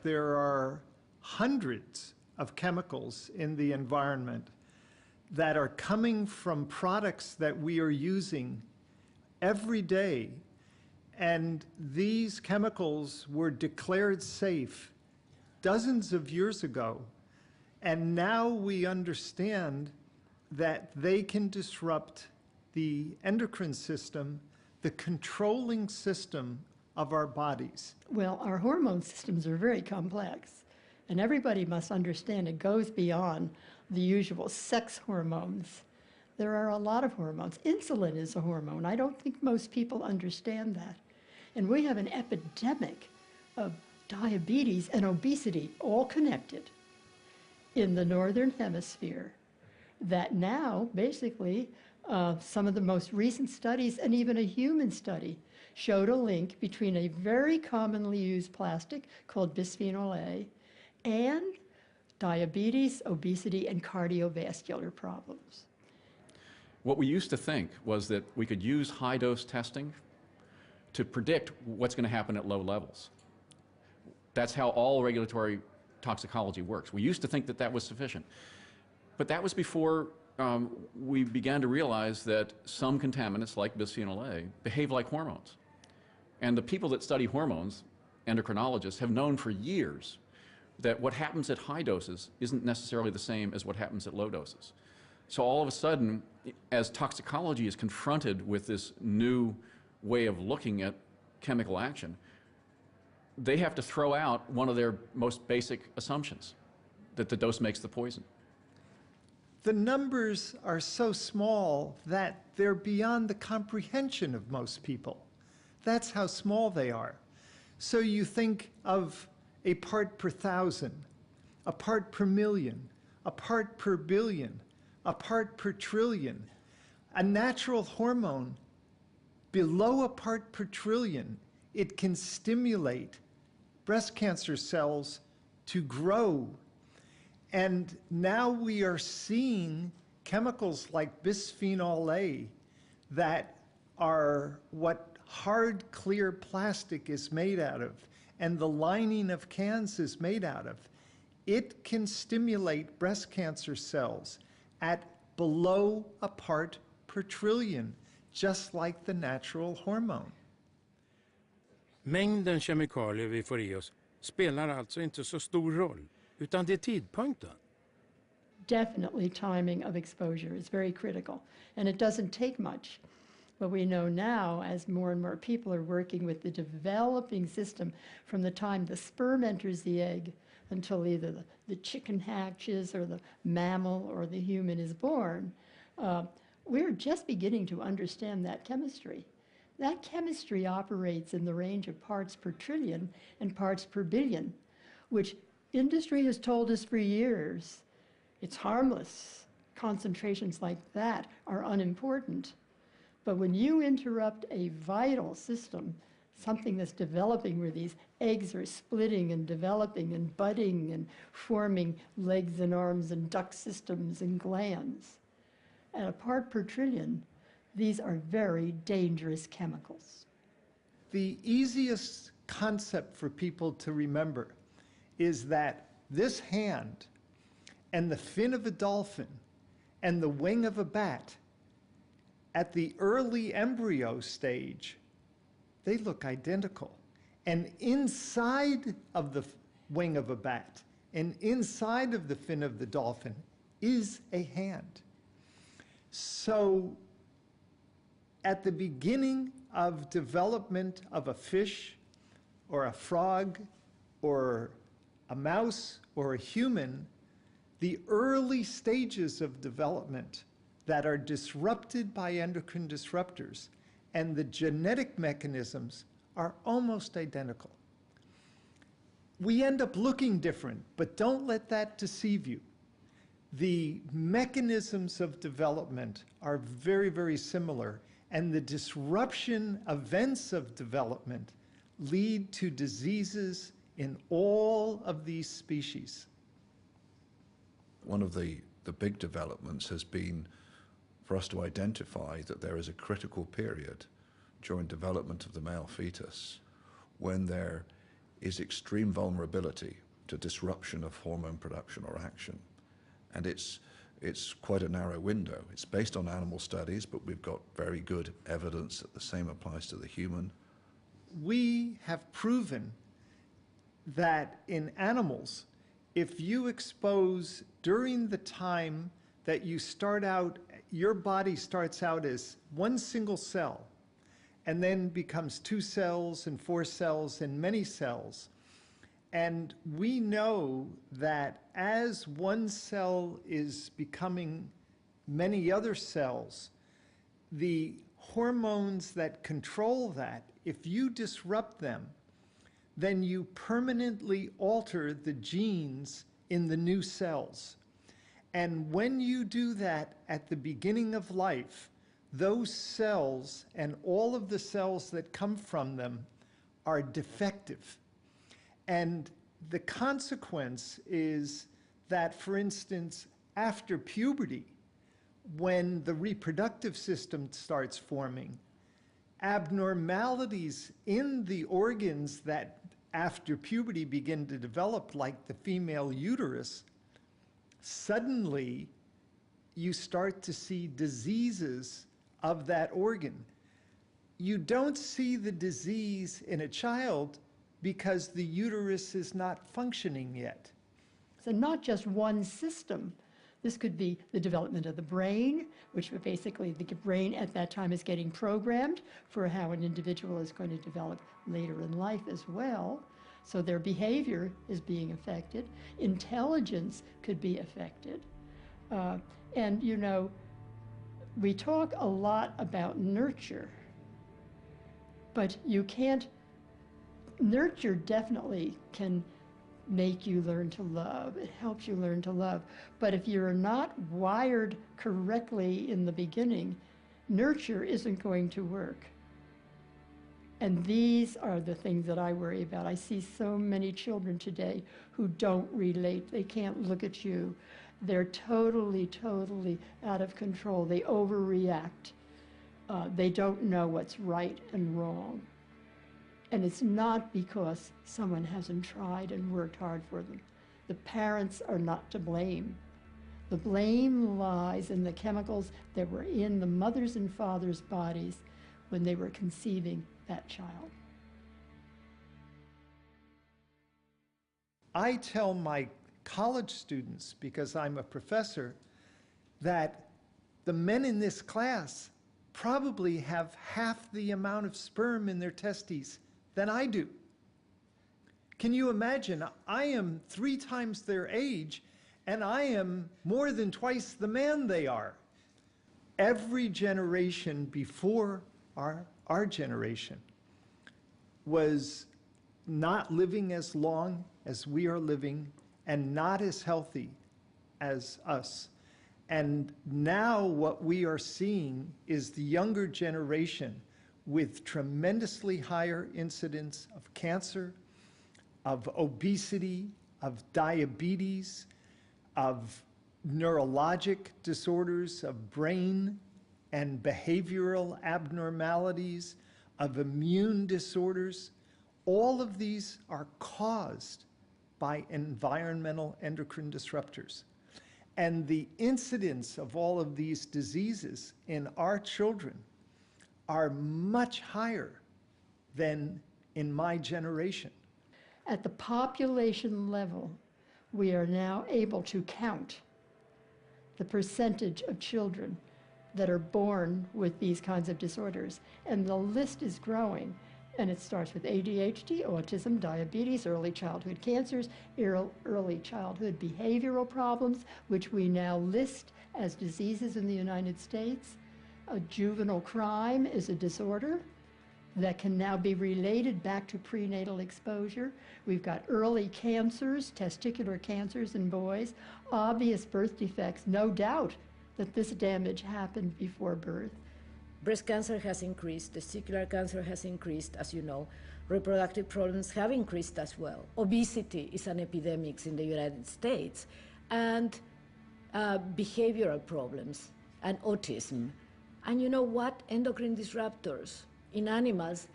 there are hundreds of chemicals in the environment that are coming from products that we are using every day. And these chemicals were declared safe dozens of years ago. And now we understand that they can disrupt the endocrine system, the controlling system of our bodies. Well, our hormone systems are very complex, and everybody must understand it goes beyond the usual sex hormones. There are a lot of hormones. Insulin is a hormone. I don't think most people understand that. And we have an epidemic of diabetes and obesity, all connected, in the Northern Hemisphere, that now, basically, some of the most recent studies, and even a human study, showed a link between a very commonly used plastic called bisphenol A and diabetes, obesity, and cardiovascular problems. What we used to think was that we could use high-dose testing to predict what's going to happen at low levels. That's how all regulatory toxicology works. We used to think that that was sufficient. But that was before we began to realize that some contaminants, like bisphenol A, behave like hormones. And the people that study hormones, endocrinologists, have known for years that what happens at high doses isn't necessarily the same as what happens at low doses. So all of a sudden, as toxicology is confronted with this new way of looking at chemical action, they have to throw out one of their most basic assumptions, that the dose makes the poison. The numbers are so small that they're beyond the comprehension of most people. That's how small they are. So you think of a part per thousand, a part per million, a part per billion, a part per trillion. A natural hormone, below a part per trillion, it can stimulate breast cancer cells to grow. And now we are seeing chemicals like bisphenol A that are what hard, clear plastic is made out of, and the lining of cans is made out of. It can stimulate breast cancer cells at below a part per trillion, just like the natural hormone. Mängden kemikalier vi får i oss spelar alltså inte så stor roll, utan det är tidpunkten. Definitely timing of exposure is very critical, and it doesn't take much. But we know now, as more and more people are working with the developing system from the time the sperm enters the egg until either the chicken hatches or the mammal or the human is born, we're just beginning to understand that chemistry. That chemistry operates in the range of parts per trillion and parts per billion, which industry has told us for years it's harmless. Concentrations like that are unimportant. But when you interrupt a vital system, something that's developing where these eggs are splitting and developing and budding and forming legs and arms and duct systems and glands, at a part per trillion, these are very dangerous chemicals. The easiest concept for people to remember is that this hand and the fin of a dolphin and the wing of a bat, at the early embryo stage, they look identical. And inside of the wing of a bat and inside of the fin of the dolphin is a hand. So at the beginning of development of a fish or a frog or a mouse or a human, the early stages of development that are disrupted by endocrine disruptors and the genetic mechanisms are almost identical. We end up looking different, but don't let that deceive you. The mechanisms of development are very, very similar, and the disruption events of development lead to diseases in all of these species. One of the big developments has been for us to identify that there is a critical period during development of the male fetus when there is extreme vulnerability to disruption of hormone production or action. And it's quite a narrow window. It's based on animal studies, but we've got very good evidence that the same applies to the human. We have proven that in animals, if you expose during the time that you start out, your body starts out as one single cell and then becomes 2 cells and 4 cells and many cells. And we know that as one cell is becoming many other cells, the hormones that control that, if you disrupt them, then you permanently alter the genes in the new cells. And when you do that at the beginning of life, those cells and all of the cells that come from them are defective. And the consequence is that, for instance, after puberty, when the reproductive system starts forming, abnormalities in the organs that after puberty begin to develop, like the female uterus, suddenly you start to see diseases of that organ. You don't see the disease in a child because the uterus is not functioning yet. So not just one system. This could be the development of the brain, which basically the brain at that time is getting programmed for how an individual is going to develop later in life as well. So their behavior is being affected. Intelligence could be affected. And you know, we talk a lot about nurture, but you can't, nurture definitely can make you learn to love. It helps you learn to love. But if you're not wired correctly in the beginning, nurture isn't going to work. And these are the things that I worry about. I see so many children today who don't relate. They can't look at you. They're totally, totally out of control. They overreact. They don't know what's right and wrong. And it's not because someone hasn't tried and worked hard for them. The parents are not to blame. The blame lies in the chemicals that were in the mothers' and fathers' bodies when they were conceiving that child. I tell my college students, because I'm a professor, that the men in this class probably have half the amount of sperm in their testes than I do. Can you imagine? I am 3 times their age, and I am more than twice the man they are. Every generation before our generation was not living as long as we are living and not as healthy as us. And now what we are seeing is the younger generation with tremendously higher incidence of cancer, of obesity, of diabetes, of neurologic disorders, of brain and behavioral abnormalities, of immune disorders. All of these are caused by environmental endocrine disruptors. And the incidence of all of these diseases in our children are much higher than in my generation. At the population level, we are now able to count the percentage of children that are born with these kinds of disorders. And the list is growing. And it starts with ADHD, autism, diabetes, early childhood cancers, early childhood behavioral problems, which we now list as diseases in the United States. A juvenile crime is a disorder that can now be related back to prenatal exposure. We've got early cancers, testicular cancers in boys, obvious birth defects, no doubt that this damage happened before birth. Breast cancer has increased, testicular cancer has increased, as you know. Reproductive problems have increased as well. Obesity is an epidemic in the United States, and behavioral problems, and autism. And you know what? Endocrine disruptors in animals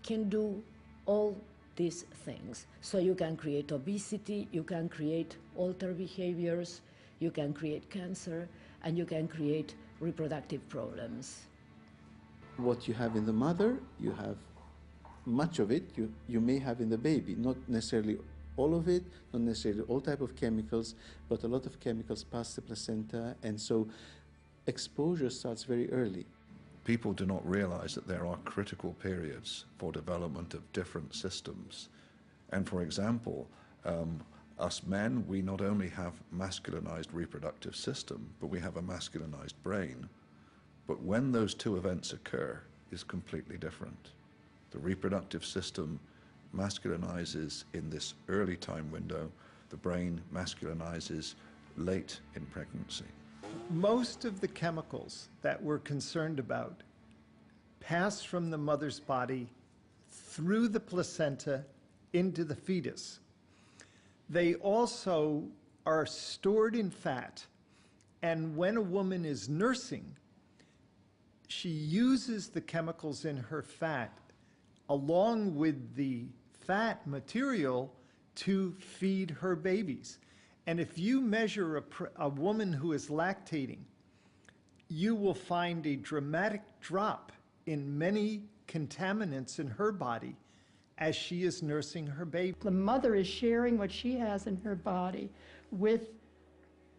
can do all these things. So you can create obesity, you can create altered behaviors, you can create cancer, and you can create reproductive problems. What you have in the mother, you have much of it, you may have in the baby, not necessarily all of it, not necessarily all type of chemicals, but a lot of chemicals pass the placenta, and so exposure starts very early. People do not realize that there are critical periods for development of different systems. And for example, us men, we not only have masculinized reproductive system, but we have a masculinized brain. But when those two events occur is completely different. The reproductive system masculinizes in this early time window, the brain masculinizes late in pregnancy. Most of the chemicals that we're concerned about pass from the mother's body through the placenta into the fetus. They also are stored in fat, and when a woman is nursing, she uses the chemicals in her fat along with the fat material to feed her babies. And if you measure a woman who is lactating, you will find a dramatic drop in many contaminants in her body as she is nursing her baby. The mother is sharing what she has in her body with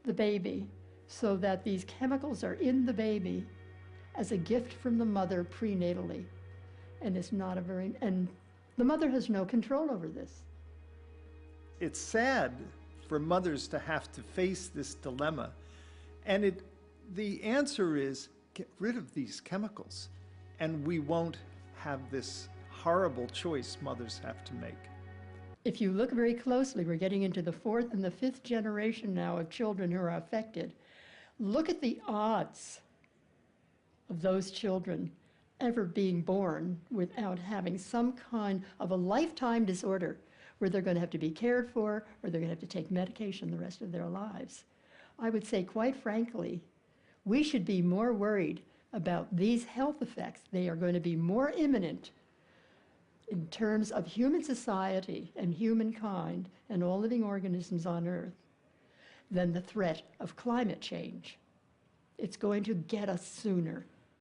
the baby so that these chemicals are in the baby as a gift from the mother prenatally. And it's not a very, and the mother has no control over this. It's sad for mothers to have to face this dilemma. And the answer is get rid of these chemicals, and we won't have this horrible choice mothers have to make. If you look very closely, we're getting into the 4th and the 5th generation now of children who are affected. Look at the odds of those children ever being born without having some kind of a lifetime disorder where they're going to have to be cared for or they're going to have to take medication the rest of their lives. I would say, quite frankly, we should be more worried about these health effects. They are going to be more imminent in terms of human society and humankind and all living organisms on Earth than the threat of climate change. It's going to get us sooner.